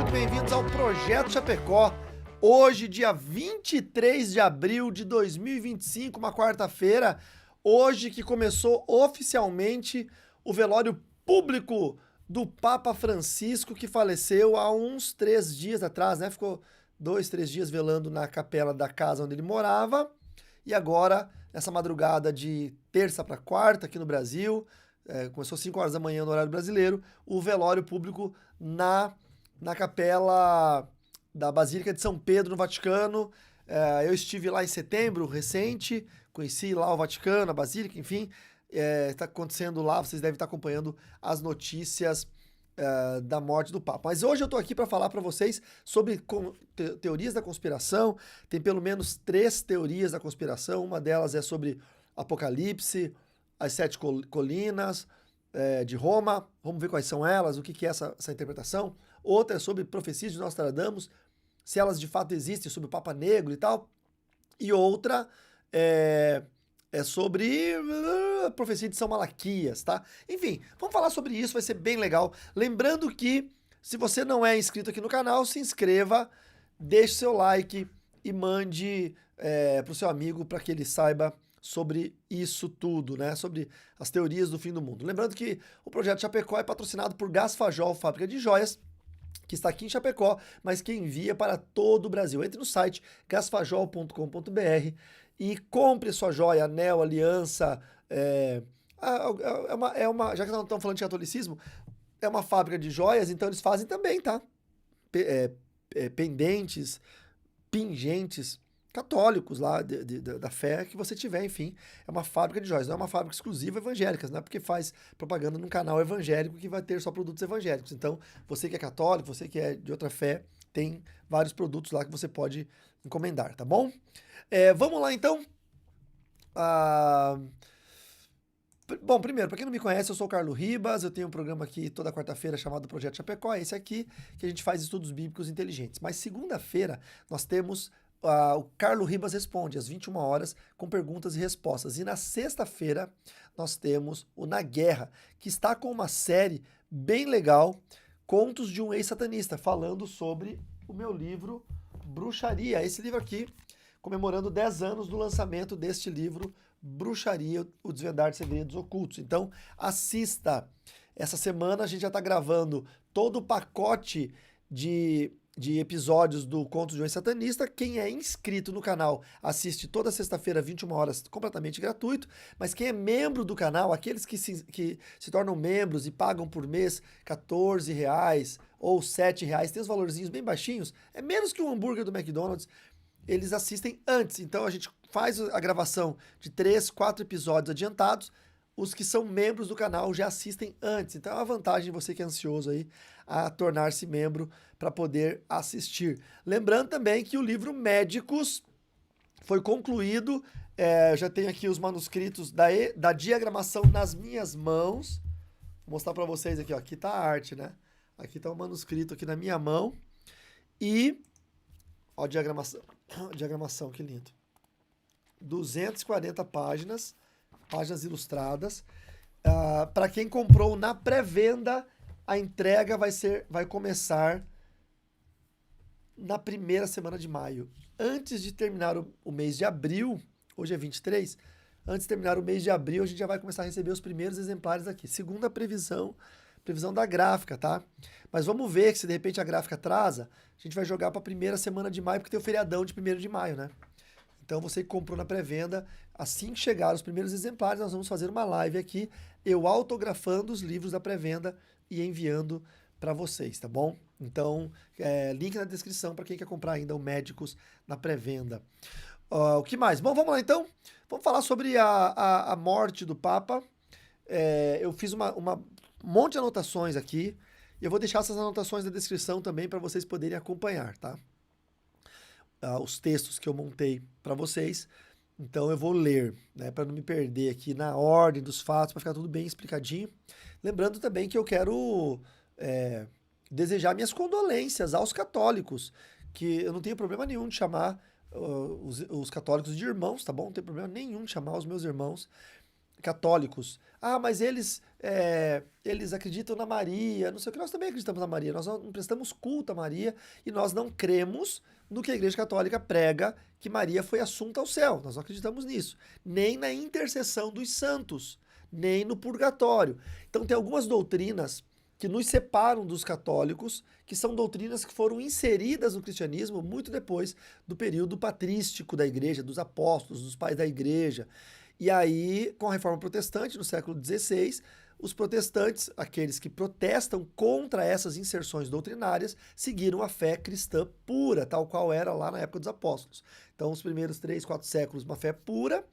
muito bem-vindos ao Projeto Chapecó. Hoje, dia 23 de abril de 2025, uma quarta-feira. Hoje que começou oficialmente o velório público do Papa Francisco, que faleceu há uns 3 dias atrás, né? Ficou 2, 3 dias velando na capela da casa onde ele morava. E agora, nessa madrugada de terça para quarta aqui no Brasil, começou às 5 horas da manhã no horário brasileiro, o velório público na capela da Basílica de São Pedro, no Vaticano. Eu estive lá em setembro, recente, conheci lá o Vaticano, a Basílica, enfim. Está acontecendo lá, vocês devem estar acompanhando as notícias da morte do Papa. Mas hoje eu estou aqui para falar para vocês sobre teorias da conspiração. Tem pelo menos 3 teorias da conspiração. Uma delas é sobre Apocalipse, as 7 colinas de Roma. Vamos ver quais são elas, o que é essa interpretação. Outra é sobre profecias de Nostradamus, se elas de fato existem, sobre o Papa Negro e tal. E outra é sobre a profecia de São Malaquias, tá? Enfim, vamos falar sobre isso, vai ser bem legal. Lembrando que, se você não é inscrito aqui no canal, se inscreva, deixe seu like e mande pro seu amigo para que ele saiba sobre isso tudo, né? Sobre as teorias do fim do mundo. Lembrando que o Projeto Chapecó é patrocinado por Gás Fajol, fábrica de joias, que está aqui em Chapecó, mas que envia para todo o Brasil. Entre no site gasfajol.com.br e compre sua joia, anel, aliança. Já que nós estamos falando de catolicismo, é uma fábrica de joias, então eles fazem também, tá? Pendentes, pingentes católicos lá da fé que você tiver, enfim. É uma fábrica de joias, não é uma fábrica exclusiva evangélica, não é porque faz propaganda num canal evangélico que vai ter só produtos evangélicos. Então, você que é católico, você que é de outra fé, tem vários produtos lá que você pode encomendar, tá bom? Vamos lá, então. Bom, primeiro, para quem não me conhece, eu sou o Carlos Ribas, eu tenho um programa aqui toda quarta-feira chamado Projeto Chapecó, esse aqui, que a gente faz estudos bíblicos inteligentes. Mas segunda-feira nós temos o Carlos Ribas Responde, às 21 horas, com perguntas e respostas. E na sexta-feira nós temos o Na Guerra, que está com uma série bem legal, Contos de um Ex-Satanista, falando sobre o meu livro Bruxaria. Esse livro aqui, comemorando 10 anos do lançamento deste livro, Bruxaria, o Desvendar de Segredos Ocultos. Então, assista. Essa semana a gente já está gravando todo o pacote de episódios do Contos de um Ex-Satanista. Quem é inscrito no canal assiste toda sexta-feira, 21 horas, completamente gratuito. Mas quem é membro do canal, aqueles que se tornam membros e pagam por mês R$14 ou R$7, tem os valorzinhos bem baixinhos, é menos que um hambúrguer do McDonald's, eles assistem antes. Então a gente faz a gravação de 3, 4 episódios adiantados. Os que são membros do canal já assistem antes. Então é uma vantagem você que é ansioso aí a tornar-se membro para poder assistir. Lembrando também que o livro Médicos foi concluído. Já tenho aqui os manuscritos da diagramação nas minhas mãos. Vou mostrar para vocês aqui, ó. Aqui tá a arte, né? Aqui tá o manuscrito aqui na minha mão. E ó, a diagramação, que lindo. 240 páginas ilustradas. Para quem comprou na pré-venda, a entrega vai começar na primeira semana de maio. Antes de terminar o mês de abril, hoje é 23, antes de terminar o mês de abril, a gente já vai começar a receber os primeiros exemplares aqui. Segundo a previsão da gráfica, tá? Mas vamos ver que se de repente a gráfica atrasa, a gente vai jogar para a primeira semana de maio, porque tem o feriadão de 1º de maio, né? Então você que comprou na pré-venda, assim que chegar os primeiros exemplares, nós vamos fazer uma live aqui, eu autografando os livros da pré-venda e enviando para vocês, tá bom? Então, link na descrição para quem quer comprar ainda o Médicos na pré-venda. O que mais? Bom, vamos lá então. Vamos falar sobre a morte do Papa. Eu fiz um monte de anotações aqui, e eu vou deixar essas anotações na descrição também para vocês poderem acompanhar, tá? Os textos que eu montei para vocês. Então eu vou ler, né, para não me perder aqui na ordem dos fatos, para ficar tudo bem explicadinho. Lembrando também que eu quero desejar minhas condolências aos católicos, que eu não tenho problema nenhum de chamar os católicos de irmãos, tá bom? Não tem problema nenhum de chamar os meus irmãos católicos, mas eles acreditam na Maria, não sei o que, nós também acreditamos na Maria, nós não prestamos culto a Maria e nós não cremos no que a Igreja Católica prega, que Maria foi assunta ao céu, nós não acreditamos nisso, nem na intercessão dos santos, nem no purgatório. Então tem algumas doutrinas que nos separam dos católicos, que são doutrinas que foram inseridas no cristianismo muito depois do período patrístico da igreja, dos apóstolos, dos pais da igreja. E aí, com a Reforma Protestante, no século XVI, os protestantes, aqueles que protestam contra essas inserções doutrinárias, seguiram a fé cristã pura, tal qual era lá na época dos apóstolos. Então, os primeiros 3, 4 séculos, uma fé pura.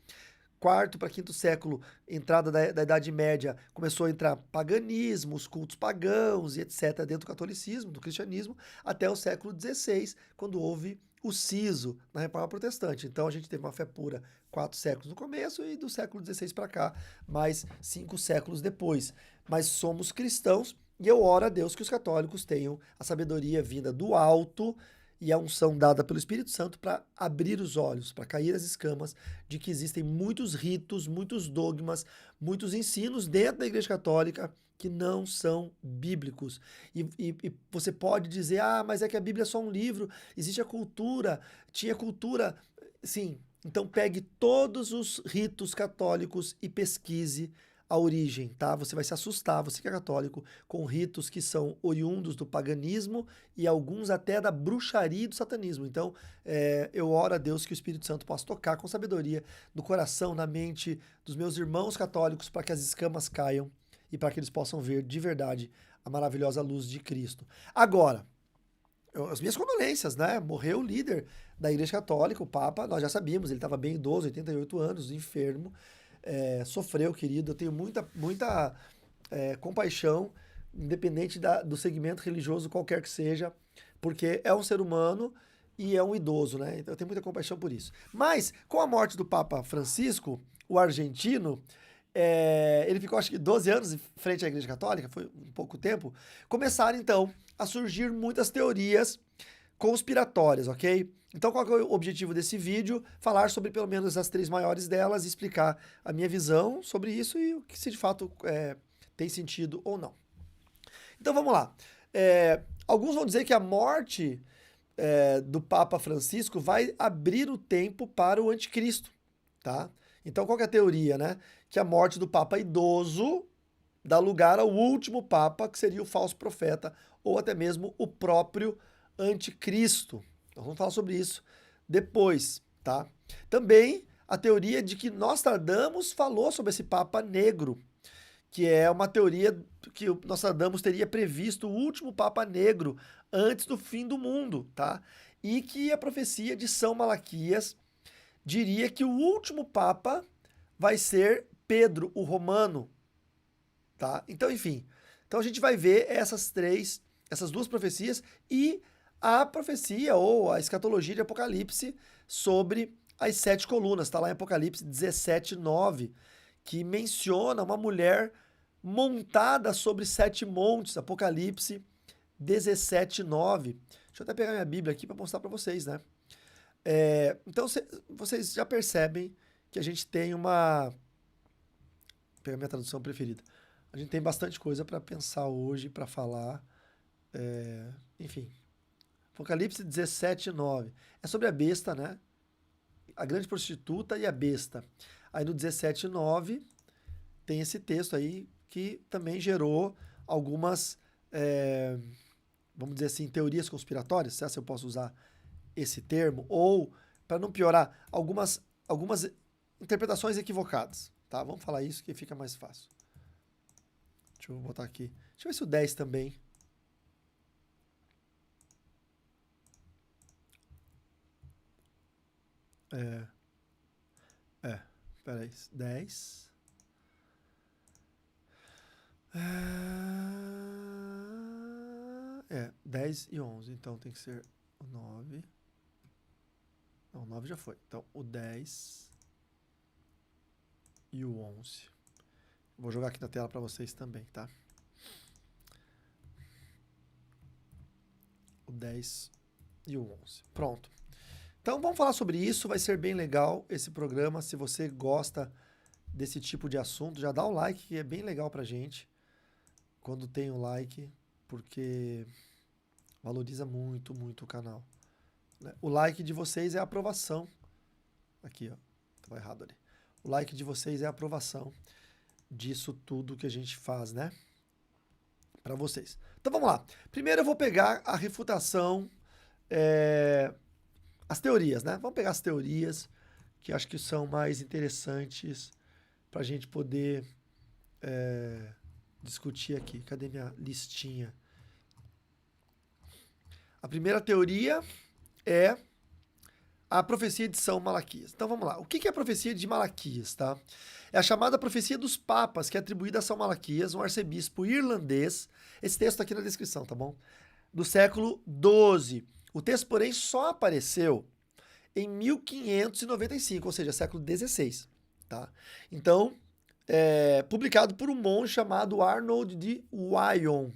Quarto para quinto século, entrada da Idade Média, começou a entrar paganismo, os cultos pagãos e etc. dentro do catolicismo, do cristianismo, até o século XVI, quando houve o siso na Reforma Protestante. Então a gente teve uma fé pura 4 séculos no começo e do século XVI para cá, mais 5 séculos depois. Mas somos cristãos e eu oro a Deus que os católicos tenham a sabedoria vinda do alto e a unção dada pelo Espírito Santo para abrir os olhos, para cair as escamas de que existem muitos ritos, muitos dogmas, muitos ensinos dentro da Igreja Católica que não são bíblicos. E você pode dizer, mas é que a Bíblia é só um livro, existe a cultura, tinha cultura. Sim, então pegue todos os ritos católicos e pesquise a origem, tá? Você vai se assustar, você que é católico, com ritos que são oriundos do paganismo e alguns até da bruxaria e do satanismo. Então, eu oro a Deus que o Espírito Santo possa tocar com sabedoria no coração, na mente dos meus irmãos católicos, para que as escamas caiam e para que eles possam ver de verdade a maravilhosa luz de Cristo. Agora, as minhas condolências, né? Morreu o líder da Igreja Católica, o Papa, nós já sabíamos, ele estava bem idoso, 88 anos, enfermo. Sofreu, querido. Eu tenho muita compaixão, independente do segmento religioso, qualquer que seja, porque é um ser humano e é um idoso, né? Então eu tenho muita compaixão por isso. Mas, com a morte do Papa Francisco, o argentino, ele ficou acho que 12 anos em frente à Igreja Católica, foi um pouco tempo, começaram então a surgir muitas teorias conspiratórias, ok? Então, qual que é o objetivo desse vídeo? Falar sobre pelo menos as 3 maiores delas e explicar a minha visão sobre isso e o que se de fato tem sentido ou não. Então, vamos lá. Alguns vão dizer que a morte do Papa Francisco vai abrir o tempo para o anticristo, tá? Então, qual que é a teoria, né? Que a morte do Papa idoso dá lugar ao último Papa, que seria o falso profeta, ou até mesmo o próprio anticristo. Nós vamos falar sobre isso depois, tá? Também a teoria de que Nostradamus falou sobre esse Papa negro, que é uma teoria que o Nostradamus teria previsto o último Papa negro antes do fim do mundo, tá? E que a profecia de São Malaquias diria que o último Papa vai ser Pedro, o Romano, tá? Então, enfim. Então a gente vai ver essas 2 profecias e a profecia ou a escatologia de Apocalipse sobre as 7 colunas. Está lá em Apocalipse 17:9, que menciona uma mulher montada sobre 7 montes. Apocalipse 17:9. Deixa eu até pegar minha Bíblia aqui para mostrar para vocês, né? Então vocês já percebem que a gente tem uma... Vou pegar minha tradução preferida. A gente tem bastante coisa para pensar hoje, para falar. Enfim. Apocalipse 17:9. É sobre a besta, né? A grande prostituta e a besta. Aí no 17:9 tem esse texto aí que também gerou algumas, vamos dizer assim, teorias conspiratórias, se eu posso usar esse termo, ou, para não piorar, algumas interpretações equivocadas, tá? Vamos falar isso que fica mais fácil. Deixa eu botar aqui. Deixa eu ver se o 10 também... Peraí, 10. 10 e 11, então tem que ser o 9. Não, o 9 já foi. Então, o 10 e o 11. Vou jogar aqui na tela para vocês também, tá? O 10 e o 11. Pronto. Então vamos falar sobre isso, vai ser bem legal esse programa. Se você gosta desse tipo de assunto, já dá o like, que é bem legal pra gente quando tem o like, porque valoriza muito, muito o canal, né? O like de vocês é a aprovação. Aqui, ó. Tava errado ali. O like de vocês é a aprovação disso tudo que a gente faz, né? Para vocês. Então vamos lá. Primeiro eu vou pegar a refutação, as teorias, né? Vamos pegar as teorias que acho que são mais interessantes para a gente poder discutir aqui. Cadê minha listinha? A primeira teoria é a profecia de São Malaquias. Então vamos lá. O que é a profecia de Malaquias, tá? É a chamada profecia dos papas, que é atribuída a São Malaquias, um arcebispo irlandês. Esse texto está aqui na descrição, tá bom? Do século XII. O texto, porém, só apareceu em 1595, ou seja, século XVI, tá? Então, publicado por um monge chamado Arnold de Wyon,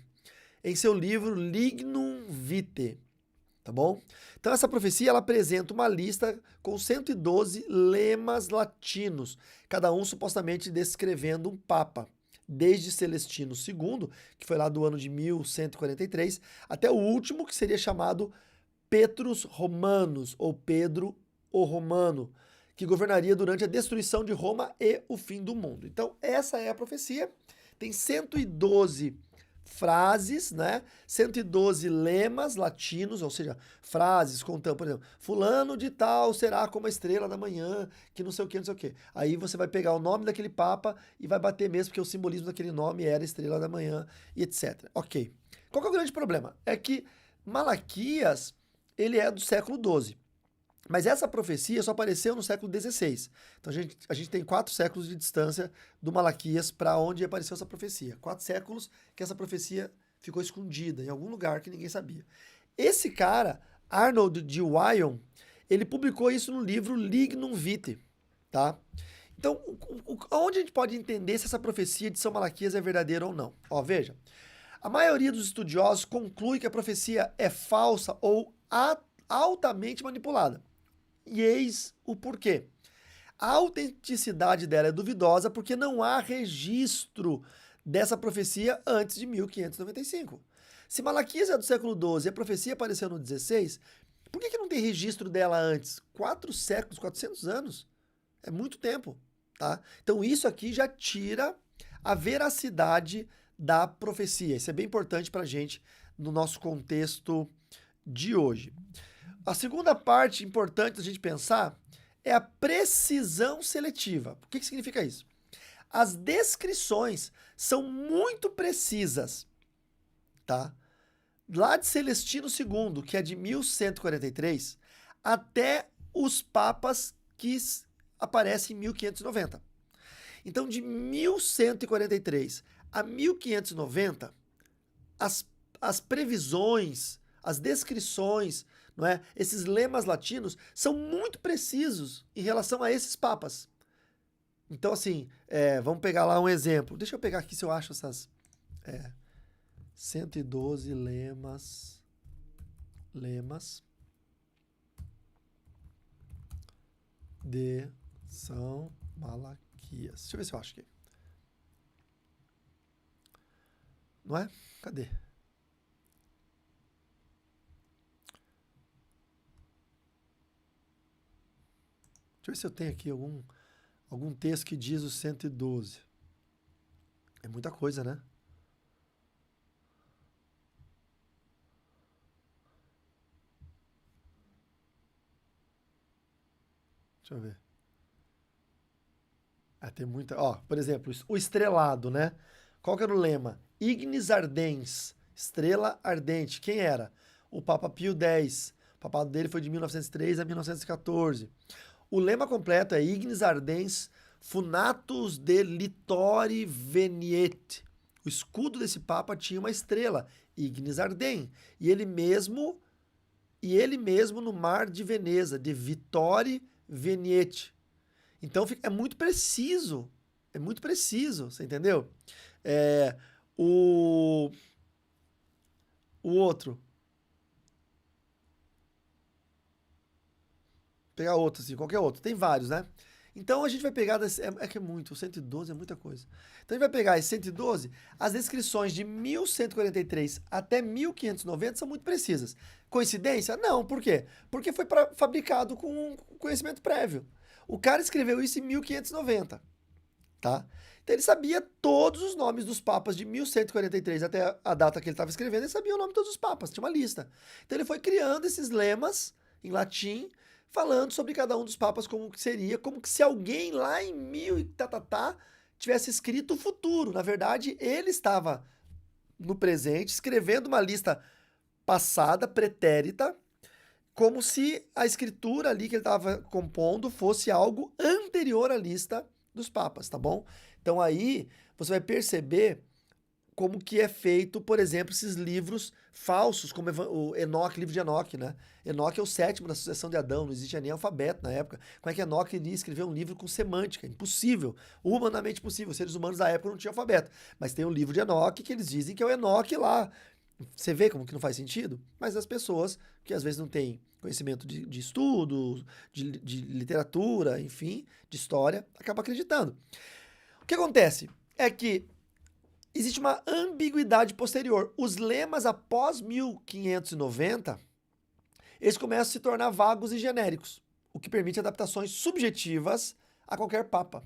em seu livro Lignum Vitae, tá bom? Então essa profecia ela apresenta uma lista com 112 lemas latinos, cada um supostamente descrevendo um papa, desde Celestino II, que foi lá do ano de 1143, até o último, que seria chamado Petrus Romanus, ou Pedro o Romano, que governaria durante a destruição de Roma e o fim do mundo. Então essa é a profecia, tem 112 frases, né? 112 lemas latinos, ou seja, frases contando, por exemplo, fulano de tal será como a estrela da manhã, que não sei o que, não sei o que. Aí você vai pegar o nome daquele papa e vai bater mesmo, porque o simbolismo daquele nome era estrela da manhã e etc. Ok. Qual que é o grande problema? É que Malaquias, ele é do século XII. Mas essa profecia só apareceu no século XVI. Então a gente tem 4 séculos de distância do Malaquias para onde apareceu essa profecia. 4 séculos que essa profecia ficou escondida em algum lugar que ninguém sabia. Esse cara, Arnold de Wyon, ele publicou isso no livro Lignum Vitae, tá? Então, onde a gente pode entender se essa profecia de São Malaquias é verdadeira ou não? Ó, veja. A maioria dos estudiosos conclui que a profecia é falsa ou altamente manipulada. E eis o porquê. A autenticidade dela é duvidosa porque não há registro dessa profecia antes de 1595. Se Malaquias é do século XII e a profecia apareceu no XVI, por que não tem registro dela antes? 4 séculos, 400 anos? É muito tempo, tá? Então isso aqui já tira a veracidade da profecia. Isso é bem importante para a gente no nosso contexto de hoje. A segunda parte importante da gente pensar é a precisão seletiva. O que significa isso? As descrições são muito precisas, tá? Lá de Celestino II, que é de 1143, até os papas que aparecem em 1590. Então, de 1143 a 1590, as previsões, as descrições, não é? Esses lemas latinos são muito precisos em relação a esses papas. Então, assim, vamos pegar lá um exemplo. Deixa eu pegar aqui se eu acho essas 112 lemas de São Malaquias. Deixa eu ver se eu acho aqui. Não é? Cadê? Deixa eu ver se eu tenho aqui algum texto que diz os 112. É muita coisa, né? Deixa eu ver. Tem muita. Ó, por exemplo, o estrelado, né? Qual que era o lema? Ignis ardens, estrela ardente. Quem era? O Papa Pio X. O papado dele foi de 1903 a 1914. O lema completo é Ignis ardens funatus de litori veniet. O escudo desse papa tinha uma estrela, Ignis ardens. E ele mesmo no mar de Veneza, de Vittori Veniet. Então é muito preciso, você entendeu? O outro. Pegar outro, assim, qualquer outro. Tem vários, né? Então a gente vai pegar, que é muito, 112 é muita coisa. Então a gente vai pegar esse 112, as descrições de 1143 até 1590 são muito precisas. Coincidência? Não, por quê? Porque foi fabricado com conhecimento prévio. O cara escreveu isso em 1590, tá? Então ele sabia todos os nomes dos papas de 1143 até a data que ele estava escrevendo, ele sabia o nome de todos os papas, tinha uma lista. Então ele foi criando esses lemas em latim, falando sobre cada um dos papas, como que seria, como que se alguém lá em mil e tivesse escrito o futuro. Na verdade, ele estava no presente, escrevendo uma lista passada, pretérita, como se a escritura ali que ele estava compondo fosse algo anterior à lista dos papas, tá bom? Então aí você vai perceber como que é feito, por exemplo, esses livros falsos, como o Enoque, livro de Enoque, né? Enoque é o sétimo da sucessão de Adão, não existia nem alfabeto na época. Como é que Enoque iria escrever um livro com semântica? Impossível, humanamente impossível. Os seres humanos da época não tinham alfabeto. Mas tem o livro de Enoque que eles dizem que é o Enoque lá. Você vê como que não faz sentido? Mas as pessoas que às vezes não têm conhecimento de estudo, de literatura, enfim, de história, acabam acreditando. O que acontece é que existe uma ambiguidade posterior. Os lemas após 1590, eles começam a se tornar vagos e genéricos, o que permite adaptações subjetivas a qualquer papa.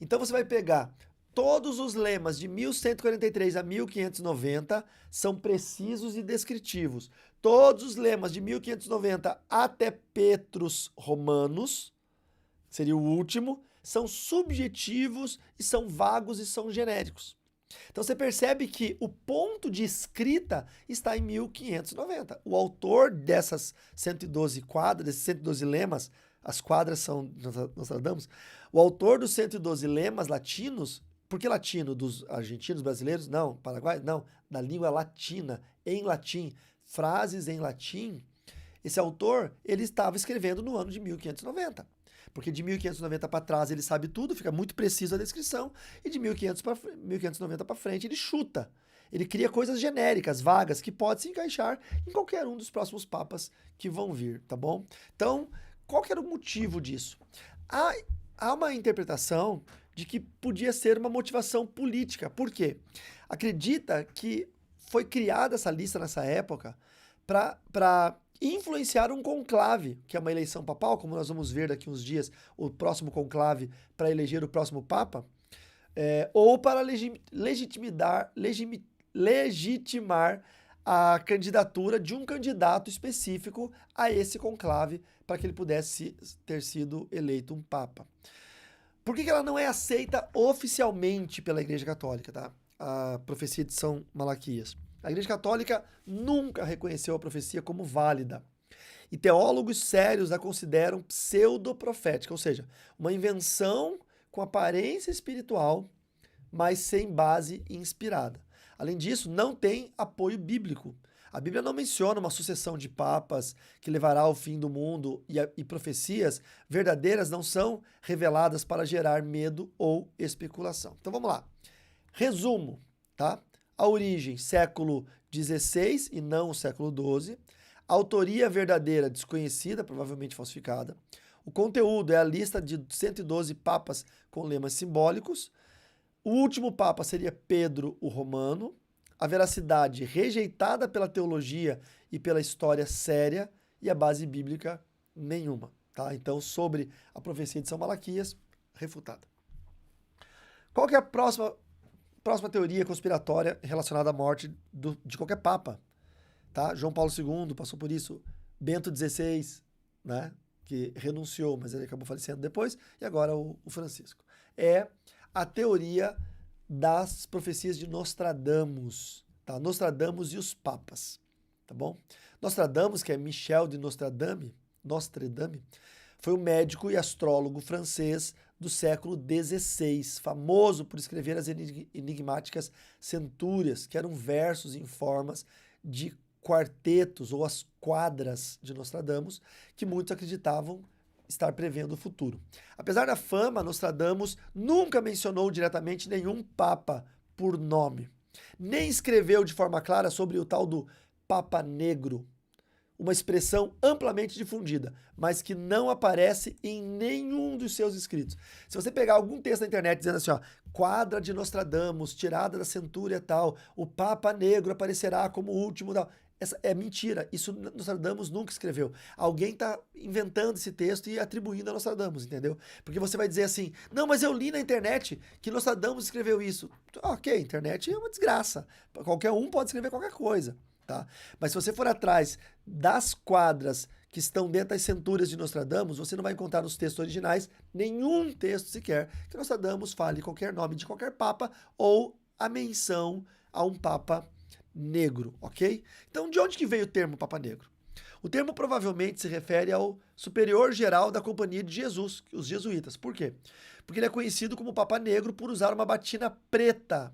Então você vai pegar todos os lemas de 1143 a 1590 são precisos e descritivos. Todos os lemas de 1590 até Petrus Romanos, seria o último, são subjetivos e são vagos e são genéricos. Então você percebe que o ponto de escrita está em 1590. O autor dessas 112 quadras, desses 112 lemas, as quadras são Nostradamus, o autor dos 112 lemas latinos, por que latino? Dos argentinos, brasileiros? Não. Paraguai? Não. Da língua latina, em latim, frases em latim. Esse autor, ele estava escrevendo no ano de 1590. Porque de 1590 para trás ele sabe tudo, fica muito preciso a descrição, e de 1590 para frente ele chuta. Ele cria coisas genéricas, vagas, que podem se encaixar em qualquer um dos próximos papas que vão vir, tá bom? Então, qual que era o motivo disso? Há uma interpretação de que podia ser uma motivação política. Por quê? Acredita que foi criada essa lista nessa época para influenciar um conclave, que é uma eleição papal, como nós vamos ver daqui uns dias, o próximo conclave para eleger o próximo papa, ou para legitimar a candidatura de um candidato específico a esse conclave, para que ele pudesse ter sido eleito um papa. Por que ela não é aceita oficialmente pela Igreja Católica, tá? A profecia de São Malaquias. A Igreja Católica nunca reconheceu a profecia como válida. E teólogos sérios a consideram pseudoprofética, ou seja, uma invenção com aparência espiritual, mas sem base inspirada. Além disso, não tem apoio bíblico. A Bíblia não menciona uma sucessão de papas que levará ao fim do mundo e profecias verdadeiras não são reveladas para gerar medo ou especulação. Então vamos lá. Resumo, tá? A origem, século XVI e não o século XII. A autoria verdadeira desconhecida, provavelmente falsificada. O conteúdo é a lista de 112 papas com lemas simbólicos. O último papa seria Pedro o Romano. A veracidade rejeitada pela teologia e pela história séria e a base bíblica nenhuma. Tá? Então, sobre a profecia de São Malaquias, refutada. Qual que é a próxima teoria conspiratória relacionada à morte de qualquer papa? Tá? João Paulo II passou por isso, Bento XVI, né? Que renunciou, mas ele acabou falecendo depois, e agora o Francisco. É a teoria das profecias de Nostradamus, tá? Nostradamus e os papas, tá bom? Nostradamus, que é Michel de Nostradame, foi um médico e astrólogo francês do século XVI, famoso por escrever as enigmáticas centúrias, que eram versos em formas de quartetos ou as quadras de Nostradamus, que muitos acreditavam estar prevendo o futuro. Apesar da fama, Nostradamus nunca mencionou diretamente nenhum papa por nome, nem escreveu de forma clara sobre o tal do Papa Negro, uma expressão amplamente difundida, mas que não aparece em nenhum dos seus escritos. Se você pegar algum texto na internet dizendo assim, ó, quadra de Nostradamus, tirada da centúria tal, o Papa Negro aparecerá como o último tal. Essa é mentira, isso Nostradamus nunca escreveu. Alguém está inventando esse texto e atribuindo a Nostradamus, entendeu? Porque você vai dizer assim, não, mas eu li na internet que Nostradamus escreveu isso. Ok, a internet é uma desgraça. Qualquer um pode escrever qualquer coisa, tá? Mas se você for atrás das quadras que estão dentro das centúrias de Nostradamus, você não vai encontrar nos textos originais nenhum texto sequer que Nostradamus fale qualquer nome de qualquer papa ou a menção a um papa negro, ok? Então, de onde que veio o termo Papa Negro? O termo provavelmente se refere ao superior geral da Companhia de Jesus, os jesuítas. Por quê? Porque ele é conhecido como Papa Negro por usar uma batina preta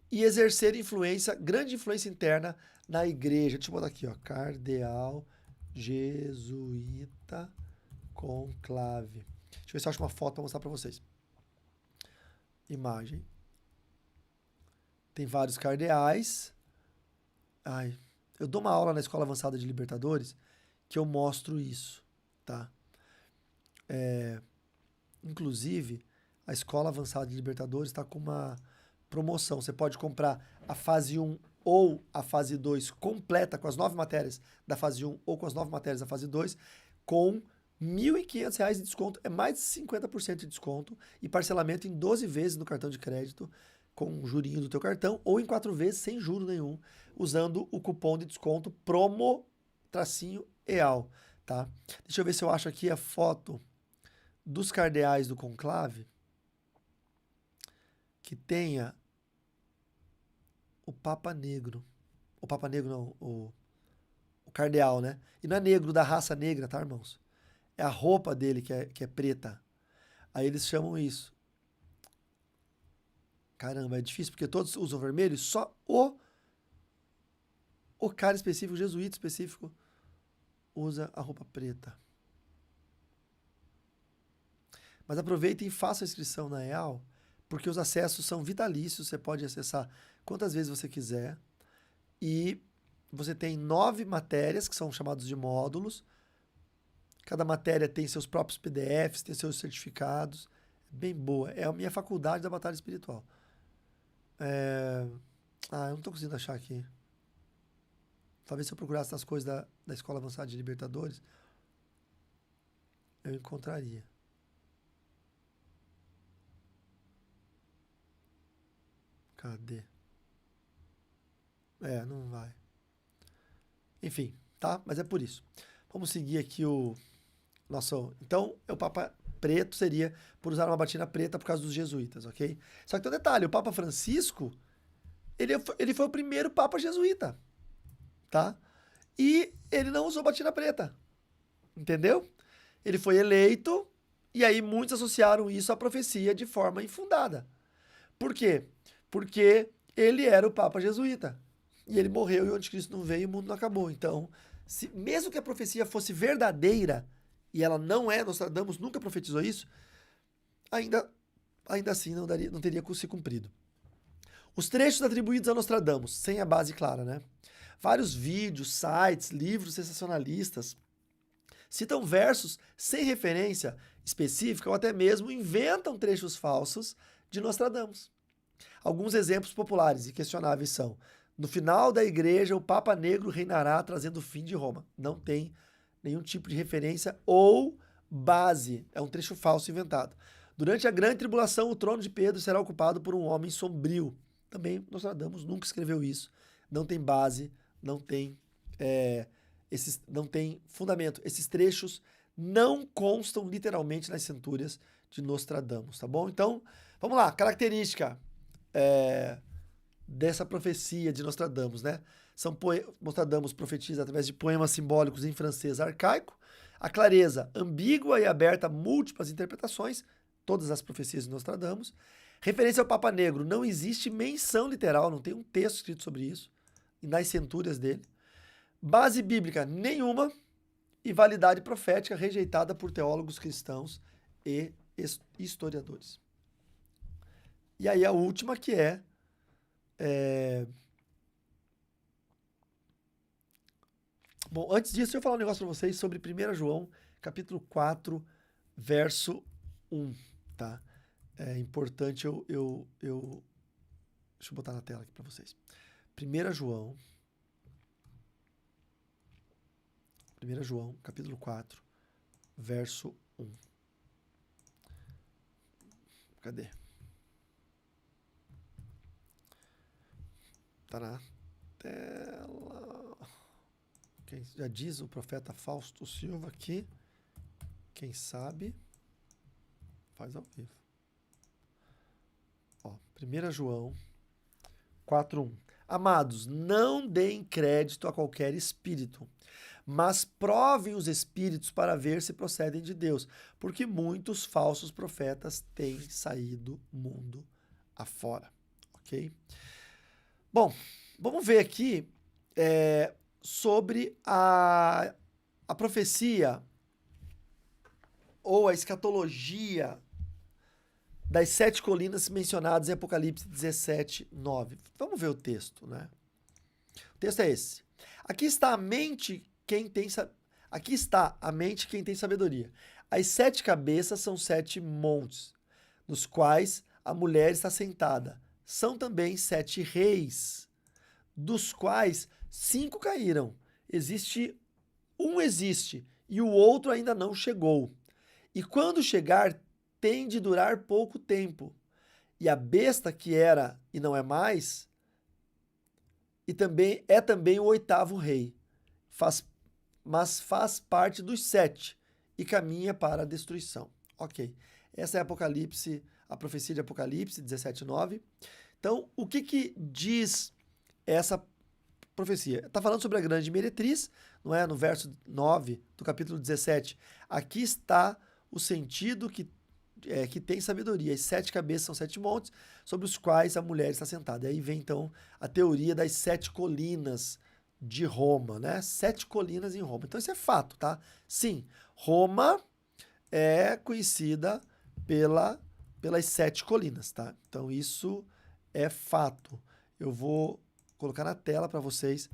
e exercer influência, grande influência interna na igreja. Deixa eu botar aqui, ó, Cardeal Jesuíta Conclave. Deixa eu ver se eu acho uma foto para mostrar para vocês. Imagem. Tem vários cardeais. Ai, eu dou uma aula na Escola Avançada de Libertadores que eu mostro isso, tá? Inclusive, a Escola Avançada de Libertadores está com uma promoção. Você pode comprar a fase 1 ou a fase 2 completa, com as 9 matérias da fase 1 ou com as 9 matérias da fase 2, com R$ 1.500 de desconto. É mais de 50% de desconto e parcelamento em 12 vezes no cartão de crédito, com o jurinho do teu cartão, ou em 4 vezes sem juro nenhum, usando o cupom de desconto promo-EAL, tá? Deixa eu ver se eu acho aqui a foto dos cardeais do conclave que tenha o Papa Negro. O Papa Negro não, o cardeal, né? E não é negro da raça negra, tá, irmãos? É a roupa dele que é preta. Aí eles chamam isso. Caramba, é difícil porque todos usam vermelho, só o cara específico, o jesuíta específico, usa a roupa preta. Mas aproveitem e façam a inscrição na EAL, porque os acessos são vitalícios, você pode acessar quantas vezes você quiser. E você tem 9 matérias, que são chamados de módulos. Cada matéria tem seus próprios PDFs, tem seus certificados. Bem boa. É a minha faculdade da batalha espiritual. Eu não estou conseguindo achar aqui. Talvez se eu procurasse nas coisas da Escola Avançada de Libertadores, eu encontraria. Cadê? Não vai. Enfim, tá? Mas é por isso. Vamos seguir aqui o nosso... Então, o Papa Preto seria por usar uma batina preta por causa dos jesuítas, ok? Só que tem um detalhe, o Papa Francisco, ele foi o primeiro Papa jesuíta, tá? E ele não usou batina preta, entendeu? Ele foi eleito e aí muitos associaram isso à profecia de forma infundada. Por quê? Porque ele era o Papa jesuíta. E ele morreu e o anticristo não veio e o mundo não acabou. Então, mesmo que a profecia fosse verdadeira, e ela não é, Nostradamus nunca profetizou isso, ainda assim não teria se cumprido. Os trechos atribuídos a Nostradamus, sem a base clara, né? Vários vídeos, sites, livros sensacionalistas citam versos sem referência específica ou até mesmo inventam trechos falsos de Nostradamus. Alguns exemplos populares e questionáveis são: no final da igreja, o Papa Negro reinará trazendo o fim de Roma. Não tem nenhum tipo de referência ou base. É um trecho falso inventado. Durante a grande tribulação, o trono de Pedro será ocupado por um homem sombrio. Também Nostradamus nunca escreveu isso. Não tem base, não tem fundamento. Esses trechos não constam literalmente nas centúrias de Nostradamus, tá bom? Então, vamos lá. Característica dessa profecia de Nostradamus, né? Nostradamus profetiza através de poemas simbólicos em francês arcaico. A clareza ambígua e aberta a múltiplas interpretações, todas as profecias de Nostradamus. Referência ao Papa Negro, não existe menção literal, não tem um texto escrito sobre isso, e nas centúrias dele. Base bíblica nenhuma e validade profética rejeitada por teólogos cristãos e historiadores. E aí a última que Bom, antes disso, eu falar um negócio para vocês sobre 1 João, capítulo 4, verso 1, tá? É importante deixa eu botar na tela aqui para vocês. 1 João, capítulo 4, verso 1. Cadê? Tá na tela. Já diz o profeta Fausto Silva aqui. Quem sabe, faz ao vivo. Ó, 1 João 4:1. Amados, não deem crédito a qualquer espírito, mas provem os espíritos para ver se procedem de Deus, porque muitos falsos profetas têm saído mundo afora. Ok? Bom, vamos ver aqui sobre a profecia ou a escatologia das 7 colinas mencionadas em Apocalipse 17:9. Vamos ver o texto, né? O texto é esse. Aqui está a mente quem tem sabedoria. As 7 cabeças são 7 montes, nos quais a mulher está sentada. São também 7 reis, dos quais 5 caíram. Um existe e o outro ainda não chegou. E quando chegar, tem de durar pouco tempo. E a besta que era e não é mais, é também o 8º rei, mas faz parte dos 7 e caminha para a destruição. Ok, essa é a profecia de Apocalipse 17:9. Então, o que diz essa profecia? Está falando sobre a grande meretriz, não é? No verso 9 do capítulo 17. Aqui está o sentido que tem sabedoria. As 7 cabeças são 7 montes, sobre os quais a mulher está sentada. E aí vem, então, a teoria das 7 colinas de Roma, né? 7 colinas em Roma. Então, isso é fato, tá? Sim, Roma é conhecida pelas 7 colinas, tá? Então, isso é fato. Eu vou colocar na tela para vocês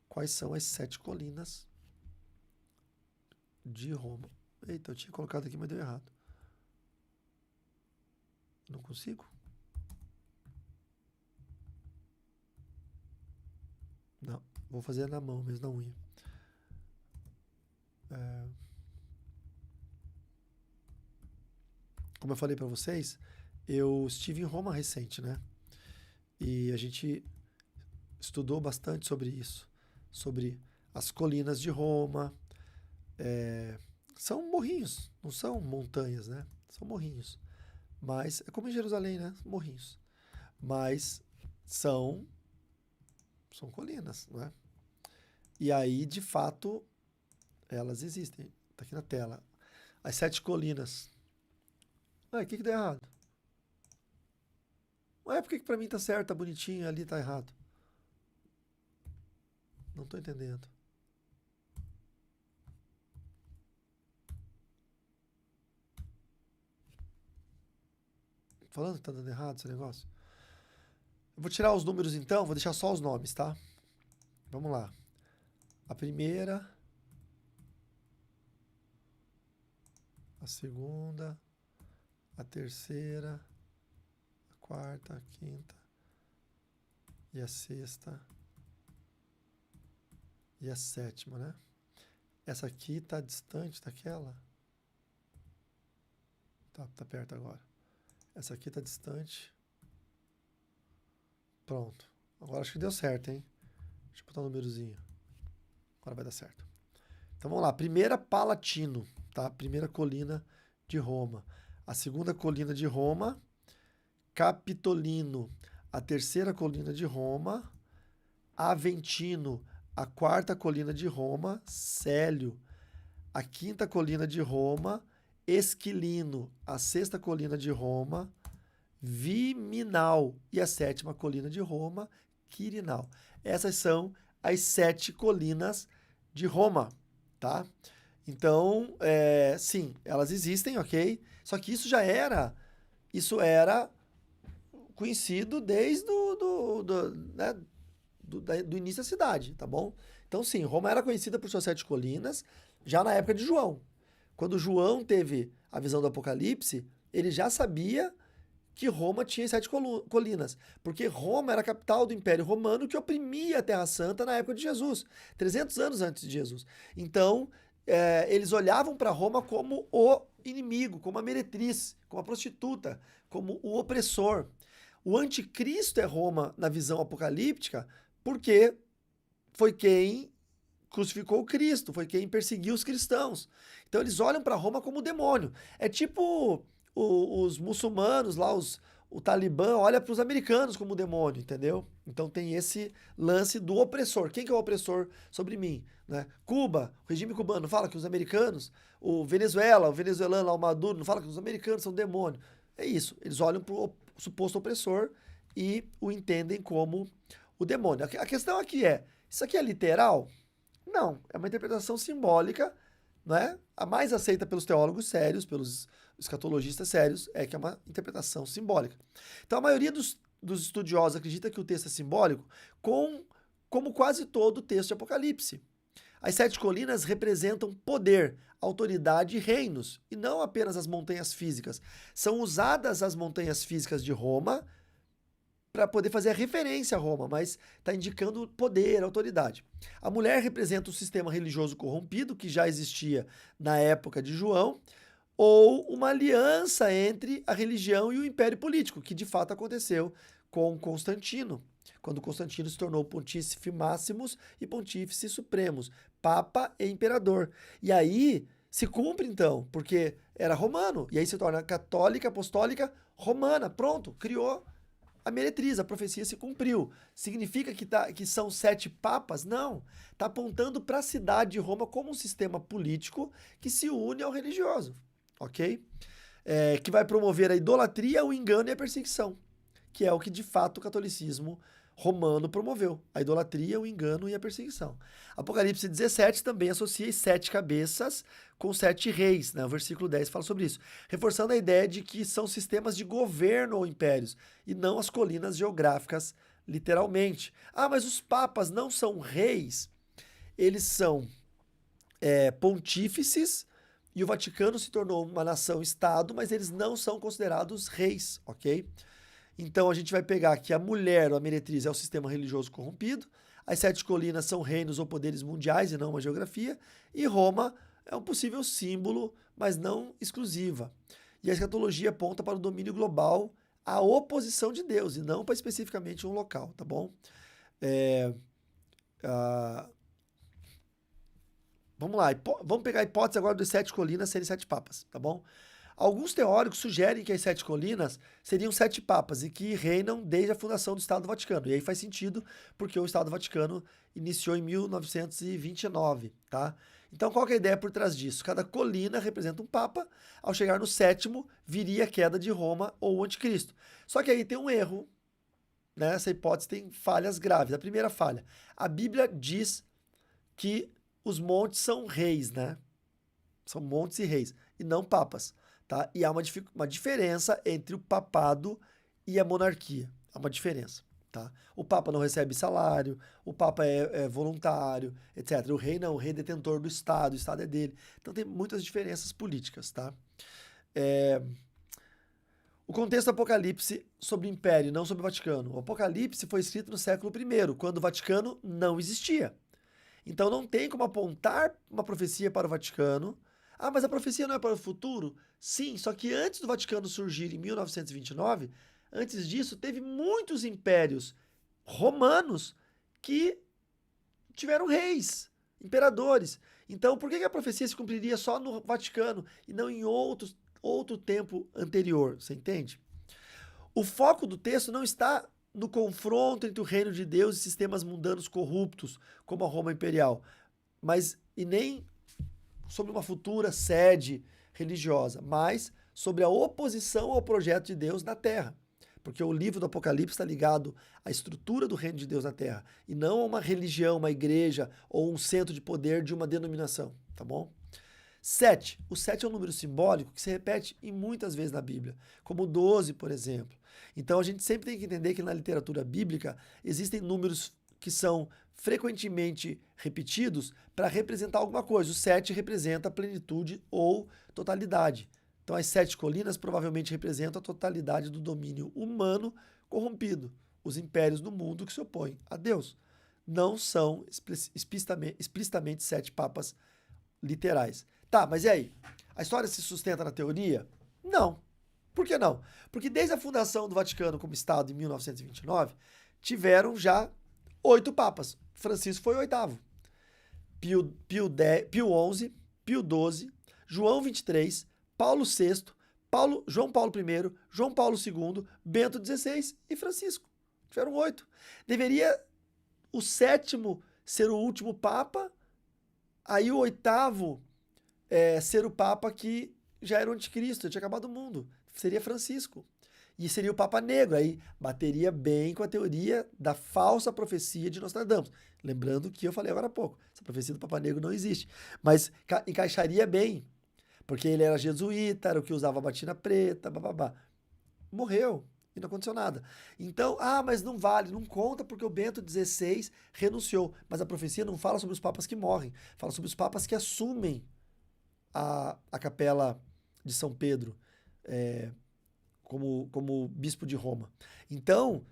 quais são as 7 colinas de Roma. Eita, eu tinha colocado aqui, mas deu errado. Não consigo? Não, vou fazer na mão mesmo, na unha. Como eu falei para vocês, eu estive em Roma recente, né? E a gente estudou bastante sobre isso, sobre as colinas de Roma. São morrinhos, não são montanhas, né? São morrinhos. Mas é como em Jerusalém, né? Morrinhos. Mas são colinas, não é? E aí, de fato, elas existem. Tá aqui na tela. As 7 colinas. Ué, o que deu errado? Ué, por que pra mim tá certo, tá bonitinho, ali tá errado? Não tô entendendo. Falando que tá dando errado esse negócio. Eu vou tirar os números então, vou deixar só os nomes, tá? Vamos lá. A primeira, a segunda, a terceira, a quarta, a quinta e a sexta e a sétima, né? Essa aqui tá distante daquela. Tá perto agora. Essa aqui tá distante. Pronto. Agora acho que deu certo, hein? Deixa eu botar um númerozinho. Agora vai dar certo. Então vamos lá. Primeira, Palatino, tá? Primeira colina de Roma. A segunda colina de Roma, Capitolino. A terceira colina de Roma, Aventino. A quarta colina de Roma, Célio. A quinta colina de Roma, Esquilino. A sexta colina de Roma, Viminal. E a sétima colina de Roma, Quirinal. Essas são as 7 colinas de Roma, tá? Então, sim, elas existem, ok? Só que isso era conhecido desde do início da cidade, tá bom? Então, sim, Roma era conhecida por suas 7 colinas já na época de João. Quando João teve a visão do Apocalipse, ele já sabia que Roma tinha 7 colinas, porque Roma era a capital do Império Romano que oprimia a Terra Santa na época de Jesus, 300 anos antes de Jesus. Então, eles olhavam para Roma como o inimigo, como a meretriz, como a prostituta, como o opressor. O anticristo é Roma na visão apocalíptica porque foi quem crucificou o Cristo, foi quem perseguiu os cristãos. Então eles olham para Roma como demônio. É tipo os muçulmanos lá, o Talibã olha para os americanos como demônio, entendeu? Então tem esse lance do opressor. Quem que é o opressor sobre mim? Né? Cuba, o regime cubano fala que os americanos, o venezuelano lá, o Maduro, não fala que os americanos são demônio. É isso, eles olham para o suposto opressor e o entendem como o demônio. A questão aqui é, isso aqui é literal? Não, é uma interpretação simbólica, né? A mais aceita pelos teólogos sérios, pelos escatologistas sérios, é que é uma interpretação simbólica. Então a maioria dos estudiosos acredita que o texto é simbólico, como quase todo o texto de Apocalipse. As 7 colinas representam poder, autoridade e reinos, e não apenas as montanhas físicas. São usadas as montanhas físicas de Roma para poder fazer a referência a Roma, mas está indicando poder, autoridade. A mulher representa o sistema religioso corrompido que já existia na época de João, ou uma aliança entre a religião e o império político, que de fato aconteceu com Constantino, quando Constantino se tornou Pontífice Máximos e Pontífice Supremos, Papa e Imperador. E aí se cumpre então, porque era romano, e aí se torna católica, apostólica, romana. Pronto, criou a meretriz, a profecia se cumpriu. Significa que são 7 papas? Não. Está apontando para a cidade de Roma como um sistema político que se une ao religioso, ok? Que vai promover a idolatria, o engano e a perseguição, que é o que de fato o catolicismo romano promoveu, a idolatria, o engano e a perseguição. Apocalipse 17 também associa as 7 cabeças com 7 reis, né? O versículo 10 fala sobre isso, reforçando a ideia de que são sistemas de governo ou impérios, e não as colinas geográficas, literalmente. Ah, mas os papas não são reis, eles são pontífices, e o Vaticano se tornou uma nação-estado, mas eles não são considerados reis, ok? Então a gente vai pegar que a mulher, ou a meretriz, é o sistema religioso corrompido, as 7 colinas são reinos ou poderes mundiais e não uma geografia, e Roma é um possível símbolo, mas não exclusiva. E a escatologia aponta para o domínio global, a oposição de Deus, e não para especificamente um local, tá bom? Vamos lá, vamos pegar a hipótese agora das 7 colinas serem 7 papas, tá bom? Alguns teóricos sugerem que as 7 colinas seriam 7 papas e que reinam desde a fundação do Estado do Vaticano. E aí faz sentido, porque o Estado do Vaticano iniciou em 1929, tá? Então qual que é a ideia por trás disso? Cada colina representa um papa, ao chegar no 7º, viria a queda de Roma ou o anticristo. Só que aí tem um erro, né? Essa hipótese tem falhas graves. A primeira falha, a Bíblia diz que os montes são reis, né? São montes e reis, e não papas. Tá? E há uma diferença entre o papado e a monarquia. Há uma diferença. Tá? O Papa não recebe salário, o Papa é voluntário, etc. O rei não, o rei é detentor do Estado, o Estado é dele. Então tem muitas diferenças políticas. Tá? O contexto do Apocalipse sobre o Império, não sobre o Vaticano. O Apocalipse foi escrito no século I, quando o Vaticano não existia. Então não tem como apontar uma profecia para o Vaticano. Ah, mas a profecia não é para o futuro? Sim, só que antes do Vaticano surgir em 1929, antes disso, teve muitos impérios romanos que tiveram reis, imperadores. Então, por que a profecia se cumpriria só no Vaticano e não em outro tempo anterior? Você entende? O foco do texto não está no confronto entre o reino de Deus e sistemas mundanos corruptos, como a Roma imperial, e nem sobre uma futura sede religiosa, mas sobre a oposição ao projeto de Deus na Terra. Porque o livro do Apocalipse está ligado à estrutura do reino de Deus na Terra, e não a uma religião, uma igreja ou um centro de poder de uma denominação, tá bom? 7. O 7 é um número simbólico que se repete muitas vezes na Bíblia, como 12, por exemplo. Então a gente sempre tem que entender que na literatura bíblica existem números que são frequentemente repetidos para representar alguma coisa. O 7 representa a plenitude ou totalidade. Então, as 7 colinas provavelmente representam a totalidade do domínio humano corrompido, os impérios do mundo que se opõem a Deus. Não são explicitamente 7 papas literais. Tá, mas e aí? A história se sustenta na teoria? Não. Por que não? Porque desde a fundação do Vaticano como Estado em 1929, tiveram já 8 papas. Francisco foi o 8º. Pio XI, Pio XII, João XXIII, Paulo VI, João Paulo I, João Paulo II, Bento XVI e Francisco. Tiveram 8. Deveria o 7º ser o último papa, aí o 8º ser o papa que já era o anticristo, já tinha acabado o mundo. Seria Francisco. E seria o Papa Negro. Aí bateria bem com a teoria da falsa profecia de Nostradamus. Lembrando que eu falei agora há pouco. Essa profecia do Papa Negro não existe. Mas encaixaria bem. Porque ele era jesuíta, era o que usava batina preta, bababá. Morreu. E não aconteceu nada. Então, mas não vale, não conta porque o Bento XVI renunciou. Mas a profecia não fala sobre os papas que morrem. Fala sobre os papas que assumem a capela de São Pedro como bispo de Roma. Então,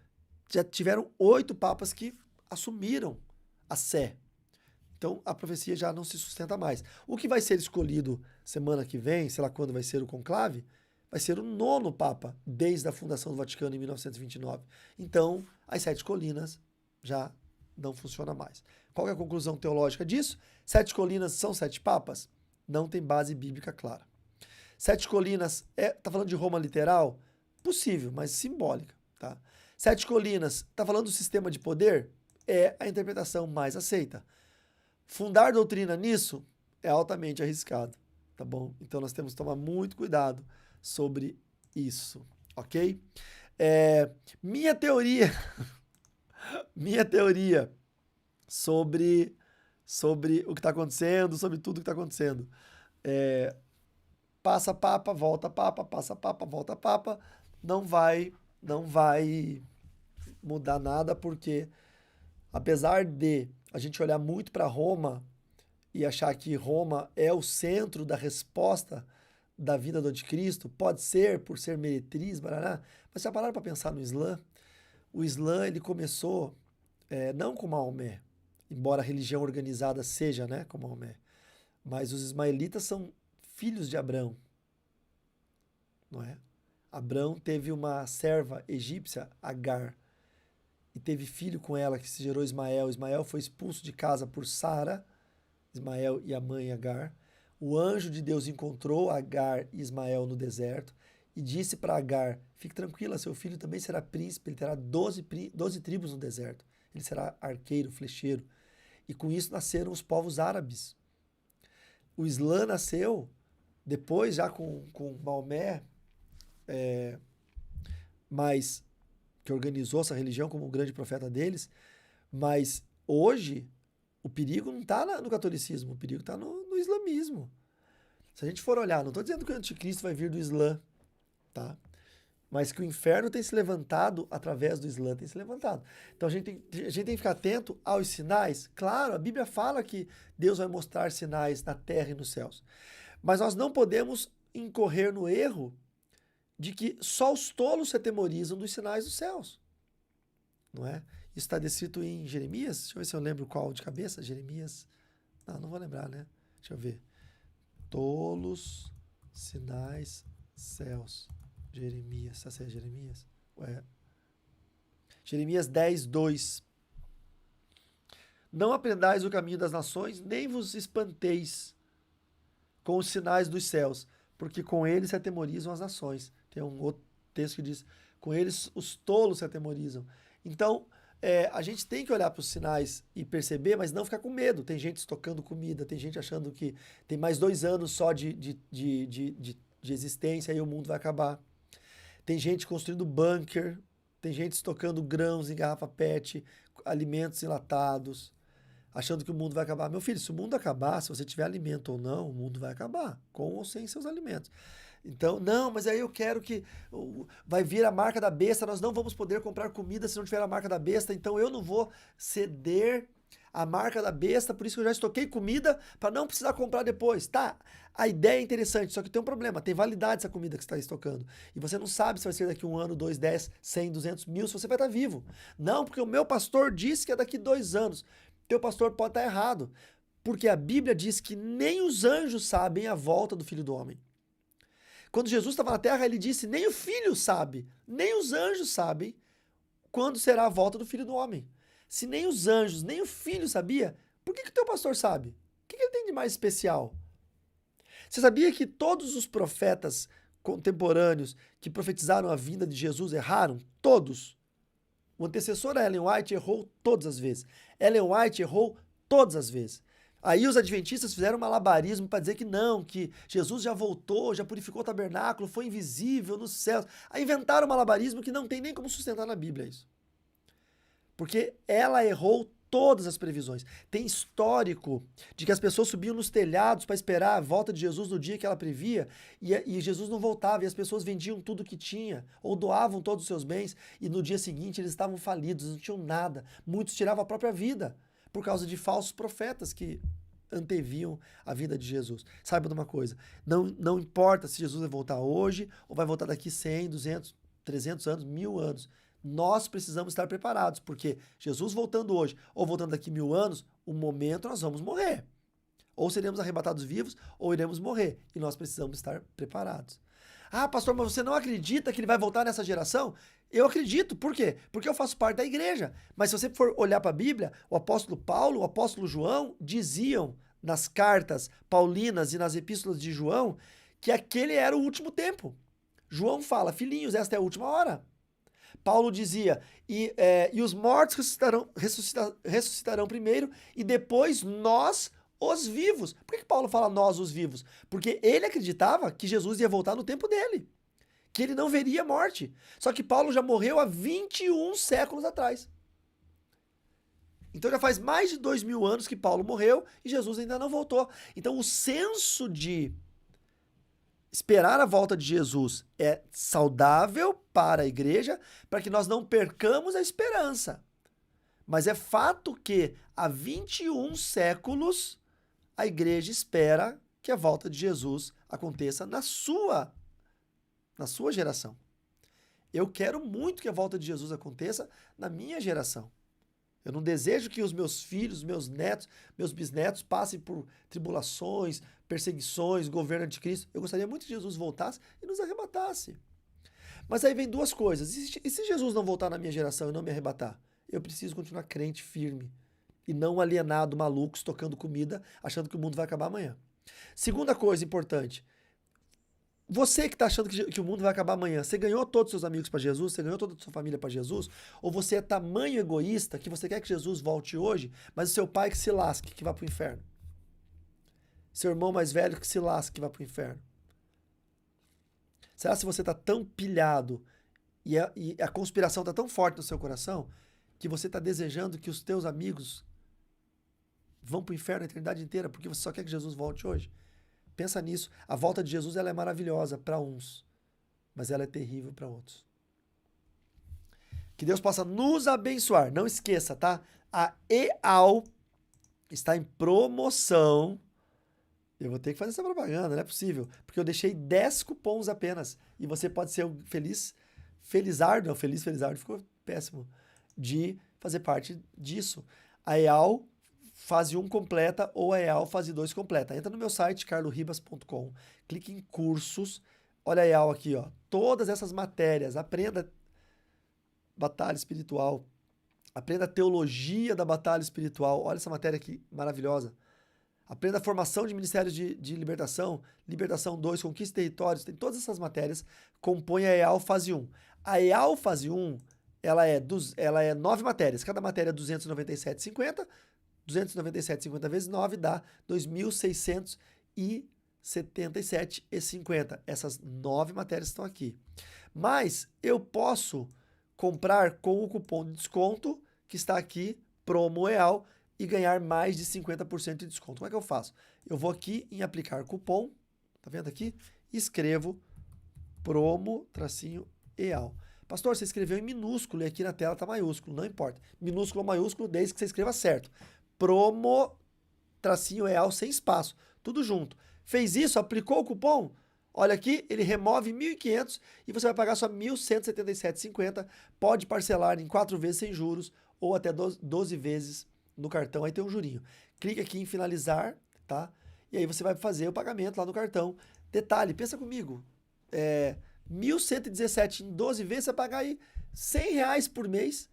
já tiveram 8 papas que assumiram a sé. Então, a profecia já não se sustenta mais. O que vai ser escolhido semana que vem, sei lá quando vai ser o conclave, vai ser o 9º papa, desde a fundação do Vaticano em 1929. Então, as 7 colinas já não funcionam mais. Qual é a conclusão teológica disso? 7 colinas são 7 papas? Não tem base bíblica clara. 7 colinas, tá falando de Roma literal? Possível, mas simbólica, tá? 7 colinas, tá falando do sistema de poder? É a interpretação mais aceita. Fundar doutrina nisso é altamente arriscado, tá bom? Então nós temos que tomar muito cuidado sobre isso, ok? Minha teoria sobre o que está acontecendo, sobre tudo que está acontecendo. Passa papa, volta papa, passa papa, volta papa, não vai mudar nada, porque apesar de a gente olhar muito para Roma e achar que Roma é o centro da resposta da vida do anticristo, pode ser por ser meretriz, barará, mas já pararam para pensar no Islã? O Islã ele começou não com Maomé, embora a religião organizada seja, né, com Maomé, mas os ismaelitas são filhos de Abrão, não é? Abrão teve uma serva egípcia, Agar, e teve filho com ela, que se gerou Ismael. Ismael foi expulso de casa por Sara, Ismael e a mãe Agar. O anjo de Deus encontrou Agar e Ismael no deserto e disse para Agar: fique tranquila, seu filho também será príncipe, ele terá 12 tribos no deserto. Ele será arqueiro, flecheiro. E com isso nasceram os povos árabes. O Islã nasceu depois, já com Maomé, mas que organizou essa religião como o grande profeta deles. Mas hoje o perigo não está no catolicismo, o perigo está no islamismo. Se a gente for olhar, não estou dizendo que o anticristo vai vir do Islã, tá? Mas que o inferno tem se levantado através do Islã, tem se levantado. Então a gente tem que ficar atento aos sinais. Claro, a Bíblia fala que Deus vai mostrar sinais na terra e nos céus. Mas nós não podemos incorrer no erro de que só os tolos se atemorizam dos sinais dos céus. Não é? Isso está descrito em Jeremias. Deixa eu ver se eu lembro qual de cabeça. Jeremias. Não vou lembrar, né? Deixa eu ver. Tolos, sinais, céus. Jeremias. Essa é Jeremias? Jeremias 10, 2. Não aprendais o caminho das nações, nem vos espanteis com os sinais dos céus, porque com eles se atemorizam as nações. Tem um outro texto que diz: com eles os tolos se atemorizam. Então, a gente tem que olhar para os sinais e perceber, mas não ficar com medo. Tem gente estocando comida, tem gente achando que tem mais 2 anos só de existência e o mundo vai acabar. Tem gente construindo bunker, tem gente estocando grãos em garrafa PET, alimentos enlatados, achando que o mundo vai acabar. Meu filho, se o mundo acabar, se você tiver alimento ou não, o mundo vai acabar, com ou sem seus alimentos. Então, não, mas aí eu quero que vai vir a marca da besta, nós não vamos poder comprar comida se não tiver a marca da besta, então eu não vou ceder a marca da besta, por isso que eu já estoquei comida para não precisar comprar depois. Tá, a ideia é interessante, só que tem um problema, tem validade essa comida que você está estocando. E você não sabe se vai ser daqui 1 ano, 2, 10, 100, 200 mil, se você vai estar vivo. Não, porque o meu pastor disse que é daqui 2 anos. Teu pastor pode estar errado, porque a Bíblia diz que nem os anjos sabem a volta do Filho do Homem. Quando Jesus estava na terra, ele disse, nem o Filho sabe, nem os anjos sabem quando será a volta do Filho do Homem. Se nem os anjos, nem o Filho sabia, por que o teu pastor sabe? O que ele tem de mais especial? Você sabia que todos os profetas contemporâneos que profetizaram a vinda de Jesus erraram? Todos. O antecessor a Ellen White errou todas as vezes. Ellen White errou todas as vezes. Aí os adventistas fizeram um malabarismo para dizer que não, que Jesus já voltou, já purificou o tabernáculo, foi invisível nos céus. Aí inventaram um malabarismo que não tem nem como sustentar na Bíblia isso. Porque ela errou todas as previsões. Tem histórico de que as pessoas subiam nos telhados para esperar a volta de Jesus no dia que ela previa e Jesus não voltava e as pessoas vendiam tudo que tinha ou doavam todos os seus bens e no dia seguinte eles estavam falidos, não tinham nada. Muitos tiravam a própria vida por causa de falsos profetas que anteviam a vida de Jesus. Saiba de uma coisa, não importa se Jesus vai voltar hoje ou vai voltar daqui 100, 200, 300 anos, 1000 anos. Nós precisamos estar preparados, porque Jesus voltando hoje ou voltando daqui 1000 anos, um momento nós vamos morrer. Ou seremos arrebatados vivos ou iremos morrer. E nós precisamos estar preparados. Ah, pastor, mas você não acredita que ele vai voltar nessa geração? Eu acredito. Por quê? Porque eu faço parte da igreja. Mas se você for olhar para a Bíblia, o apóstolo Paulo, o apóstolo João diziam nas cartas paulinas e nas epístolas de João que aquele era o último tempo. João fala, filhinhos, esta é a última hora. Paulo dizia, e os mortos ressuscitarão primeiro e depois nós, os vivos. Por que Paulo fala nós, os vivos? Porque ele acreditava que Jesus ia voltar no tempo dele, que ele não veria morte. Só que Paulo já morreu há 21 séculos atrás. Então já faz mais de 2000 anos que Paulo morreu e Jesus ainda não voltou. Então o senso de esperar a volta de Jesus é saudável para a igreja, para que nós não percamos a esperança. Mas é fato que há 21 séculos a igreja espera que a volta de Jesus aconteça na sua geração. Eu quero muito que a volta de Jesus aconteça na minha geração. Eu não desejo que os meus filhos, meus netos, meus bisnetos passem por tribulações, perseguições, governo anticristo. Eu gostaria muito que Jesus voltasse e nos arrebatasse. Mas aí vem duas coisas. E se Jesus não voltar na minha geração e não me arrebatar? Eu preciso continuar crente, firme. E não alienado, maluco, estocando comida, achando que o mundo vai acabar amanhã. Segunda coisa importante. Você que está achando que o mundo vai acabar amanhã, você ganhou todos os seus amigos para Jesus? Você ganhou toda a sua família para Jesus? Ou você é tamanho egoísta que você quer que Jesus volte hoje, mas o seu pai que se lasque, que vá para o inferno? Seu irmão mais velho que se lasque, que vá para o inferno? Será que você está tão pilhado e a conspiração está tão forte no seu coração que você está desejando que os teus amigos vão para o inferno a eternidade inteira porque você só quer que Jesus volte hoje? Pensa nisso. A volta de Jesus ela é maravilhosa para uns, mas ela é terrível para outros. Que Deus possa nos abençoar. Não esqueça, tá? A EAL está em promoção. Eu vou ter que fazer essa propaganda, não é possível. Porque eu deixei 10 cupons apenas. E você pode ser um felizardo. Não, felizardo ficou péssimo. De fazer parte disso. A EAL fase 1 completa ou a EAL fase 2 completa. Entra no meu site, carloribas.com, clique em cursos, olha a EAL aqui, ó. Todas essas matérias, aprenda batalha espiritual, aprenda a teologia da batalha espiritual, olha essa matéria aqui, maravilhosa. Aprenda a formação de ministérios de libertação, libertação 2, conquista de territórios, tem todas essas matérias, compõe a EAL fase 1. A EAL fase 1, ela é 9 matérias, cada matéria é 297,50, 297,50 vezes 9 dá 2.677,50. Essas 9 matérias estão aqui. Mas eu posso comprar com o cupom de desconto que está aqui, promo EAL, e ganhar mais de 50% de desconto. Como é que eu faço? Eu vou aqui em aplicar cupom, tá vendo aqui? Escrevo promo-EAL. Pastor, você escreveu em minúsculo e aqui na tela está maiúsculo, não importa. Minúsculo ou maiúsculo, desde que você escreva certo. promo -EAL sem espaço, tudo junto. Fez isso, aplicou o cupom, olha aqui, ele remove 1.500 e você vai pagar só 1.177,50. Pode parcelar em 4 vezes sem juros ou até 12 vezes no cartão, aí tem um jurinho. Clica aqui em finalizar, tá? E aí você vai fazer o pagamento lá no cartão. Detalhe, pensa comigo, 1.117 em 12 vezes, você vai pagar aí R$100 por mês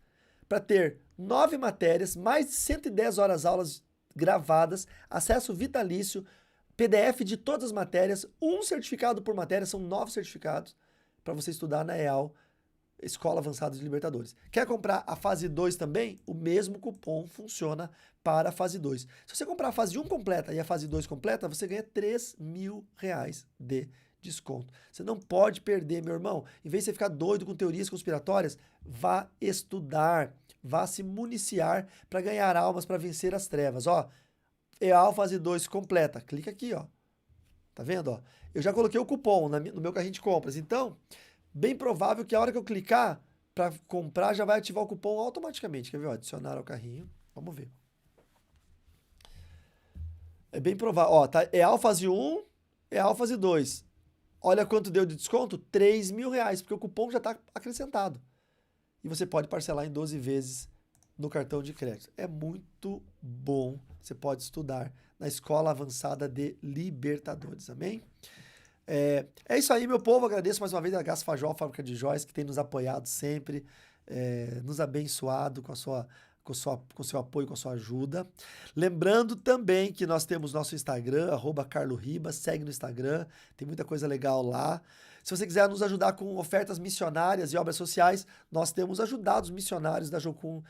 para ter 9 matérias, mais de 110 horas aulas gravadas, acesso vitalício, PDF de todas as matérias, um certificado por matéria, são 9 certificados para você estudar na EAL, Escola Avançada de Libertadores. Quer comprar a fase 2 também? O mesmo cupom funciona para a fase 2. Se você comprar a fase 1 completa e a fase 2 completa, você ganha R$3.000 de desconto. Você não pode perder, meu irmão. Em vez de você ficar doido com teorias conspiratórias, vá estudar, vá se municiar para ganhar almas, para vencer as trevas. Ó, EAL fase 2 completa. Clica aqui, ó. Tá vendo, ó? Eu já coloquei o cupom no meu carrinho de compras. Então, bem provável que a hora que eu clicar para comprar, já vai ativar o cupom automaticamente. Quer ver? Ó, adicionar ao carrinho. Vamos ver. É bem provável. Ó, tá EAL fase 1, EAL fase 2. Olha quanto deu de desconto? R$3.000, porque o cupom já está acrescentado. E você pode parcelar em 12 vezes no cartão de crédito. É muito bom. Você pode estudar na Escola Avançada de Libertadores. Amém? É isso aí, meu povo. Agradeço mais uma vez a Gás Fajol, Fábrica de Joias, que tem nos apoiado sempre, nos abençoado com o seu apoio, com a sua ajuda. Lembrando também que nós temos nosso Instagram, @carloribas, segue no Instagram, tem muita coisa legal lá. Se você quiser nos ajudar com ofertas missionárias e obras sociais, nós temos ajudado os missionários da Jocum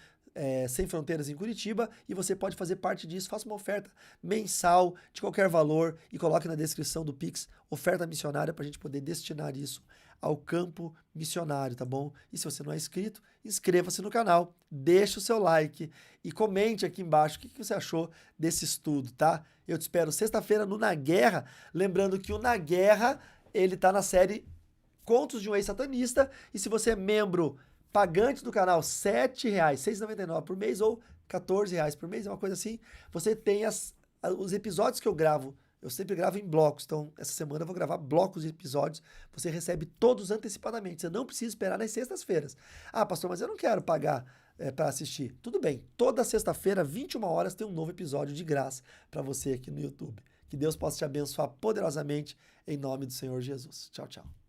Sem Fronteiras em Curitiba, e você pode fazer parte disso. Faça uma oferta mensal de qualquer valor e coloque na descrição do Pix oferta missionária para a gente poder destinar isso ao campo missionário, tá bom? E se você não é inscrito, inscreva-se no canal, deixe o seu like e comente aqui embaixo o que você achou desse estudo, tá? Eu te espero sexta-feira no Na Guerra, lembrando que o Na Guerra, ele tá na série Contos de um Ex-Satanista, e se você é membro pagante do canal, R$7, R$6,99 por mês ou R$14 por mês, é uma coisa assim, você tem os episódios que eu gravo. Eu sempre gravo em blocos, então essa semana eu vou gravar blocos de episódios, você recebe todos antecipadamente, você não precisa esperar nas sextas-feiras. Ah, pastor, mas eu não quero pagar para assistir. Tudo bem, toda sexta-feira, 21 horas, tem um novo episódio de graça para você aqui no YouTube. Que Deus possa te abençoar poderosamente, em nome do Senhor Jesus. Tchau, tchau.